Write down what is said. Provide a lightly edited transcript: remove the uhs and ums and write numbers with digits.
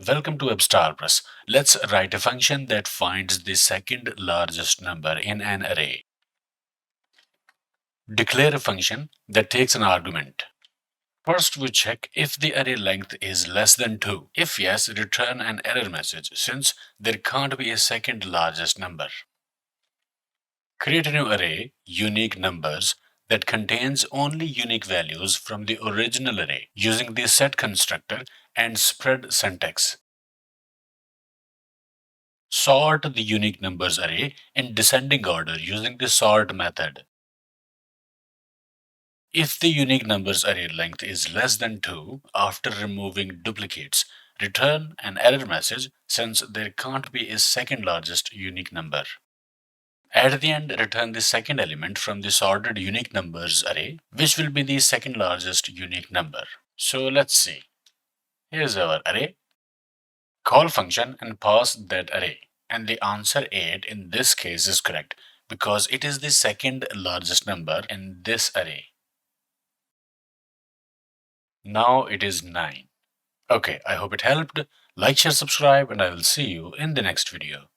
Welcome to WebStarPress. Let's write a function that finds the second largest number in an array. Declare a function that takes an argument. First, we check if the array length is less than 2. If yes, return an error message since there can't be a second largest number. Create a new array, unique numbers, that contains only unique values from the original array using the set constructor and spread syntax. Sort the unique numbers array in descending order using the sort method. If the unique numbers array length is less than 2, after removing duplicates, return an error message since there can't be a second largest unique number. At the end, return the second element from the sorted unique numbers array, which will be the second largest unique number. So let's see. Here's our array. Call function and pass that array. And the answer 8 in this case is correct because it is the second largest number in this array. Now it is 9. Okay, I hope it helped. Like, share, subscribe, and I will see you in the next video.